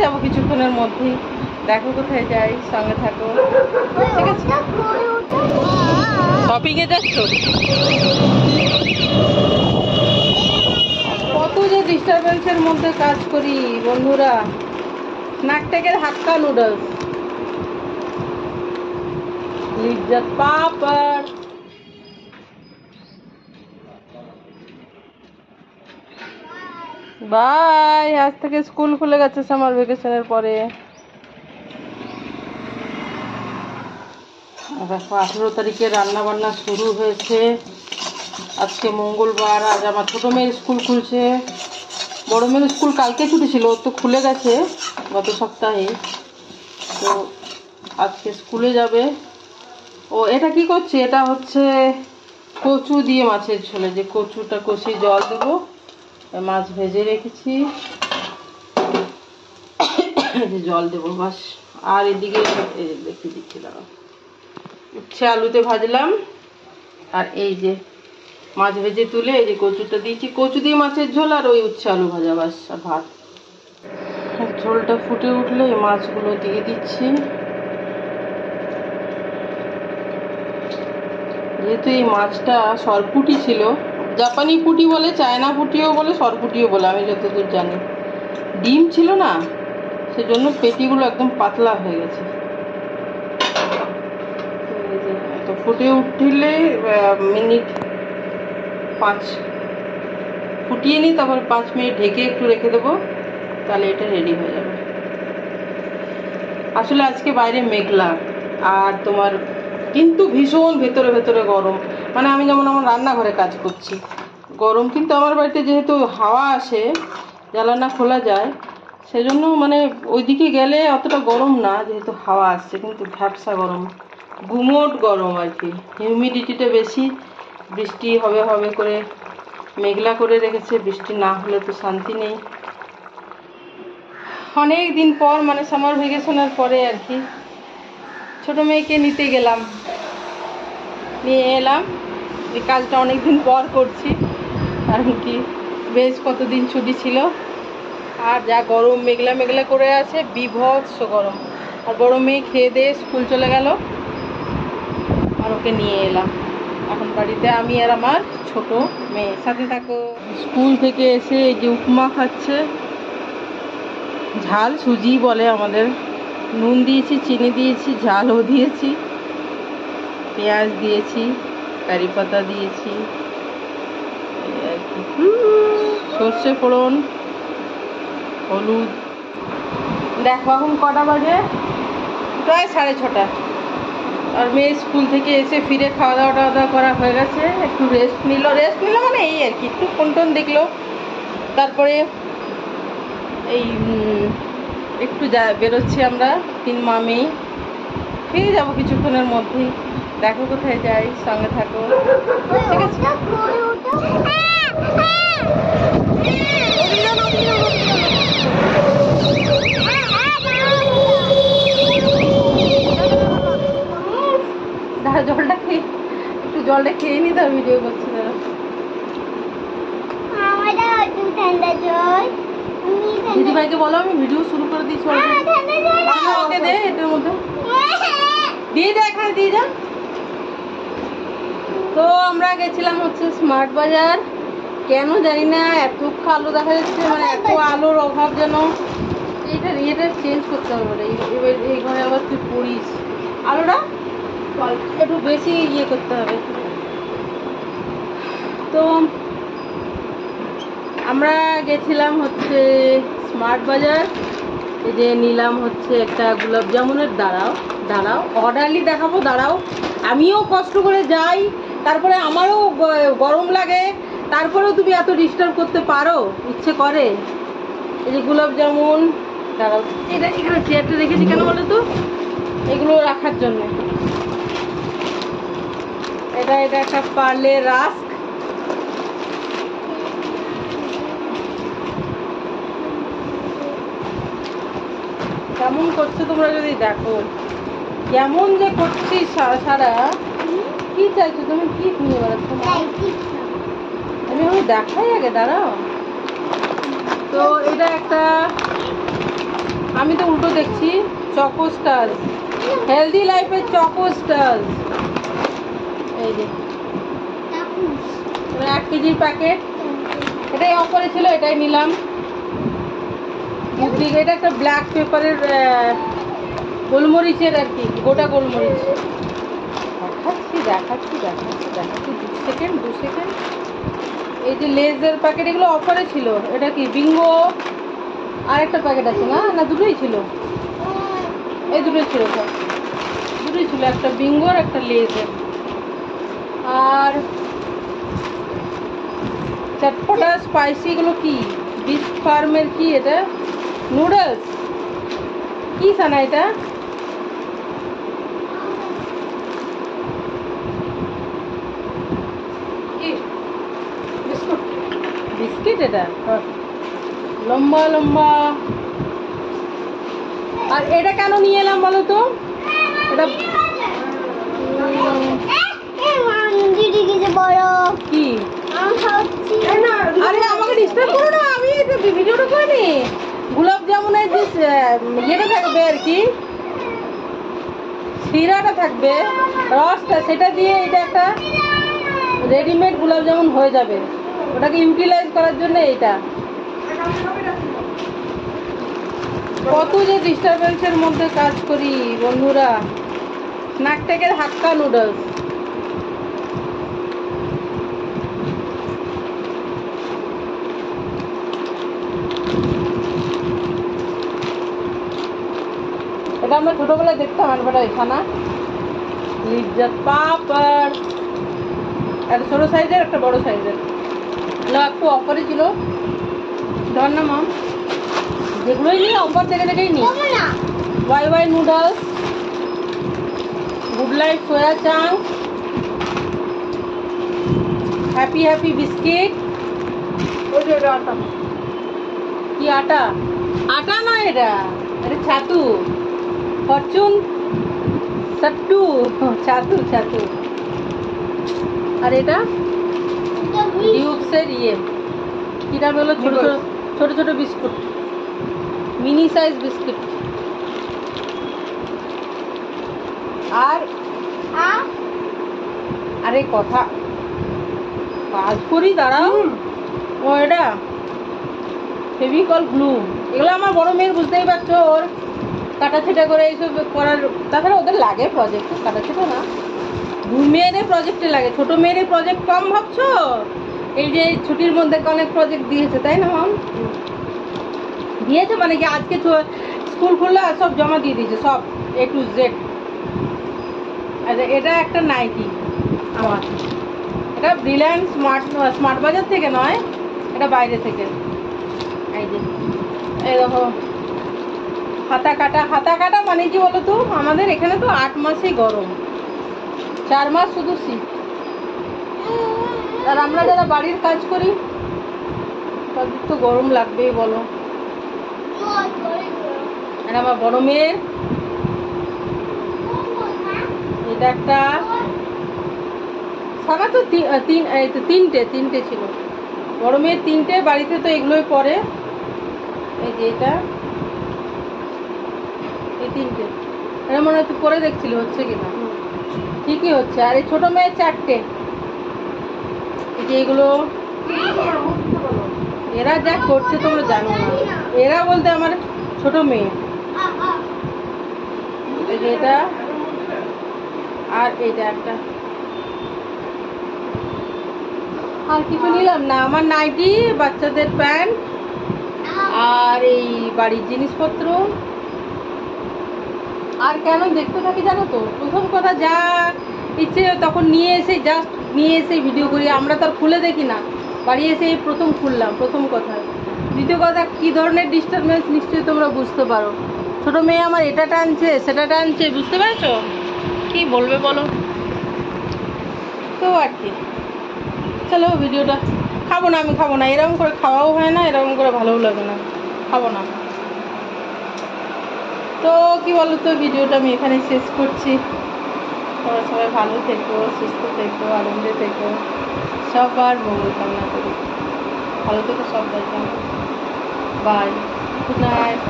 যাবো কিছুক্ষণের মধ্যেই, দেখো কোথায় যাই, সঙ্গে থাকো। ঠিক আছে, শপিং এ যাচ্ছ? কত যে ডিস্টারবেন্সের মধ্যে কাজ করি বন্ধুরা। নাকটেকের হাক্কা নুডলস, লিজ্জত পাপড়। বাই, আজ থেকে স্কুল খুলে গেছে সামার ভ্যাকেশনের পরে। দেখো 18 তারিখে রান্না বান্না শুরু হয়েছে। আজকে মঙ্গলবার, আজ আমার ছোটো মেয়ের স্কুল খুলছে। বড় মেয়ের স্কুল কালকে ছুটি ছিল, ওর তো খুলে গেছে গত সপ্তাহে। তো আজকে স্কুলে যাবে ও। এটা কি করছে? এটা হচ্ছে কচু দিয়ে মাছের ঝোলে, যে কচুটা কষিয়ে জল দেবো, মাছ ভেজে রেখেছি, জল দেবো বাস। আর এদিকে দেখতে দিচ্ছি, দাঁড়াও, উচ্ছে আলুতে ভাজলাম, আর এই যে মাছ ভেজে তুলে এই যে কচুটা দিয়েছি, কচু দিয়ে মাছের ঝোল, আর ওই উচ্ছে আলু ভাজা বাস, আর ভাত। ঝোলটা ফুটে উঠলে এই মাছগুলো দিয়ে দিচ্ছি। যেহেতু এই মাছটা সরপুঁটি ছিল, জাপানি পুঁটি বলে, চায়না পুঁটিও বলে, সরপুঁটিও বলে, আমি যতদূর জানি। ডিম ছিল না, সেজন্য পেটিগুলো একদম পাতলা হয়ে গেছে। তো ফুটে উঠলে মিনিট 5 ফুটিয়ে নিই, তারপর 5 মিনিট ঢেকে একটু রেখে দেবো, তাহলে এটা রেডি হয়ে যাবে। আসলে আজকে বাইরে মেঘলা, আর তোমার কিন্তু ভীষণ ভেতরে ভেতরে গরম। মানে আমি যেমন আমার রান্নাঘরে কাজ করছি, গরম, কিন্তু আমার বাড়িতে যেহেতু হাওয়া আসে, জ্বালানা খোলা যায়, সেজন্য মানে ওইদিকে গেলে অতটা গরম না, যেহেতু হাওয়া আসছে, কিন্তু ভ্যাপসা গরম, গুমোট গরম আর কি। হিউমিডিটিটা বেশি, বৃষ্টি হবে হবে করে মেঘলা করে রেখেছে, বৃষ্টি না হলে তো শান্তি নেই। অনেক দিন পর, মানে সামার ভ্যাকেশনের পরে আর কি, ছোটো মেয়েকে নিতে গেলাম, নিয়ে এলাম। এই কাজটা অনেক দিন পর করছি, কারণ কি বেশ কতদিন ছুটি ছিল, আর যা গরম, মেঘলা মেঘলা করে আছে, বিভৎস গরম। আর বড় মেয়ে খেয়ে দিয়ে স্কুল চলে গেল, আর ওকে নিয়ে এলাম। এখন বাড়িতে আমি আর আমার ছোট মেয়ে। সাথে থাকো। স্কুল থেকে এসে এই যে উপমা খাচ্ছে, ঝাল সুজি বলে আমাদের। নুন দিয়েছি, চিনি দিয়েছি, ঝালও দিয়েছি, পেঁয়াজ দিয়েছি, কারি পাতা দিয়েছি, সর্ষে ফোড়ন, হলুদ। দেখো এখন কটা বাজে, প্রায় 6:30। আর মেয়ে স্কুল থেকে এসে ফিরে খাওয়া দাওয়া করা হয়ে গেছে, একটু রেস্ট নিল মানে এই আর কি, একটু ফোন টোন দেখলো। তারপরে এই একটু বেরোচ্ছি আমরা 3 মা মেয়ে, ফিরে যাবো কিছুক্ষণের মধ্যেই, দেখো কোথায় যাই, সঙ্গে থাকো। ঠিক আছে, জলটা খেয়ে একটু জলটা খেয়ে নি, তার ভিডিও করছি। দিদিভাইকে বলো আমি ভিডিও শুরু করে দিয়েছি। ওকে দে, এটার মধ্যে দিয়ে যা, এখানে দিয়ে যা। তো আমরা গেছিলাম হচ্ছে স্মার্ট বাজার, কেন জানি না এত আলো দেখা যাচ্ছে, মানে এত আলোর অভাব যেন। এটা চেঞ্জ করতে হবে, এই ঘরে আবার তুই পড়িস, আলোটা একটু বেশি ইয়ে করতে হবে। তো আমরা গেছিলাম হচ্ছে স্মার্ট বাজার, এই যে নিলাম হচ্ছে একটা গোলাপ জামুনের। দাঁড়াও অর্ডারলি দেখাবো, দাঁড়াও। আমিও কষ্ট করে যাই, তারপরে আমারও গরম লাগে, তারপরেও তুমি এত ডিস্টার্ব করতে পারো, ইচ্ছে করে। এই যে গোলাপ জামুন, দাঁড়াও, এটা এখানে চেয়ারটা রেখেছি কেন বলো তো, এগুলো রাখার জন্য। এটা একটা পার্লে রাস্ক। কেমন করছো তোমরা যদি দেখো, কেমন যে করছি সারা। কি চাইছো তুমি, কি নিয়ে বেড়াচ্ছ? আমি দেখাই আগে, দাঁড়াও। তো এটা একটা আমি তো উল্টো দেখছি। চকো স্টার, হেলদি লাইফের চকো স্টার, এই যে 1 কেজির প্যাকেট। এটাই অফারে ছিল, এটাই নিলাম। এটা একটা ব্ল্যাক পেপারের গোলমরিচের আর কি, গোটা গোলমরিচ। দেখাচ্ছি 2 সেকেন্ড। এই যে লেজের প্যাকেট, এগুলো অফারে ছিল। এটা কি বিঙ্গো, আর একটা প্যাকেট আছে না দুটোই ছিল, এই দুটোই ছিল, দুটোই ছিল, একটা বিঙ্গোর একটা লেজের। আর চটপটা স্পাইসি, এগুলো কি বিফ ফার্মের কি এটা নুডলস, কি সানা এটা? বিস্কিট এটা লম্বা লম্বা। আর এটা কেন নিয়ে এলাম বলো তো? এটা কি? আরে আমাকে ডিস্টার্ব করো না, আমি এটা ভিডিওটা করে নি। গোলাপ জামুনের যে ইয়েটা থাকবে আর কি, শিরাটা থাকবে, রসটা, সেটা দিয়ে এটা একটা রেডিমেড গোলাপ জামুন হয়ে যাবে। ওটাকে ইউটিলাইজ করার জন্য এইটা। কত যে ডিস্টারবেন্সের মধ্যে কাজ করি বন্ধুরা। নাকটেকের হাক্কা নুডলস। এটা আমরা ছোটবেলায় দেখতাম, আনবাটাই খানা লিজ্জত পাপড়, একটা ছোট সাইজের, একটা বড় সাইজের। এগুলো একটু অফারে ছিল, ধর না মাম, যেগুলোই নিই অফার থেকে দেখেই নিই। ওয়াই নুডলস, গুড লাইফ সোয়া চাংস, হ্যাপি বিস্কিট। কি আটা? আটা নয় এটা, এটা ছাতু, ফরচুন সট্টু, ছাতু। আর এটা ডিউক্সের ইয়ে, কিটা বলো, ছোট বিস্কুট, মিনি সাইজ বিস্কুট। আর আরে কথা কাজ করি, দাঁড়াও। ও এটা ফেভিকল গ্লু। এগুলো আমার বড় মেয়ের, বুঝতেই পারছো, ওর কাটাছেটা করে এইসব করার। তাছাড়া ওদের লাগে প্রজেক্ট, কাটাছেটা না, 2 মেয়েরই প্রজেক্টে লাগে। ছোট মেয়েরই প্রজেক্ট কম ভাবছো? এই যে ছুটির মধ্যে অনেক প্রজেক্ট দিয়েছে, তাই না মাম? দিয়েছে মানে কি, আজকে স্কুল খুললে সব জমা দিয়ে দিয়েছে, সব A to Z। আচ্ছা, এটা একটা নাইটি আমার, এটা ব্রিলিয়ান্ট স্মার্ট বাজার থেকে নয়, এটা বাইরে থেকে। এই যে এই দেখো, হাতা কাটা মানে কি বলো তো, আমাদের এখানে তো 8 মাসেই গরম, 4 মাস শুধু শীত। আর আমরা যারা বাড়ির কাজ করি তাদের তো গরম লাগবেই বলো। আর আমার বড় মেয়ের এটা একটা, সারা তো তিনটে ছিল, বড় মেয়ের 3টে, বাড়িতে তো এগুলোই পরে। এই যে এটা, এই 3টে, এটা মনে হচ্ছে পরে দেখছিল হচ্ছে কিনা, ঠিকই হচ্ছে। আর এই ছোট মেয়ের 4টে। এই যে এগুলো এরা যা করছে তোমরা জানো না, এরা বলতে আমার ছোট মেয়ে। এই যে এটা, আর এইটা একটা। আর কিছু নিলাম না, আমার নাইটি, বাচ্চাদের প্যান্ট, আর এই বাড়ির জিনিসপত্র। আর কেন দেখতে থাকি জানো তো, প্রথম কথা যা ইচ্ছে তখন নিয়ে এসে ভিডিও করি, আমরা তো আর খুলে দেখি না। বাড়ি এসে এই প্রথম খুললাম, প্রথম কথা। দ্বিতীয় কথা, কী ধরনের ডিস্টারবেন্স নিশ্চয়ই তোমরা বুঝতে পারো। ছোটো মেয়ে আমার এটা টানছে, সেটা টানছে, বুঝতে পারছো? কি বলবে বলো তো আর কি। চলো ভিডিওটা, আমি খাবো না, এরকম করে খাওয়াও হয় না, এরকম করে ভালোও লাগে না, খাবো না। তো কি বলো তো, ভিডিওটা আমি এখানে শেষ করছি। তোমরা সবাই ভালো থেকো, সুস্থ থেকো, আনন্দে থেকো, সবার মঙ্গল কামনা করি। ভালো থেকো সবাই, বাই, গুড নাইট।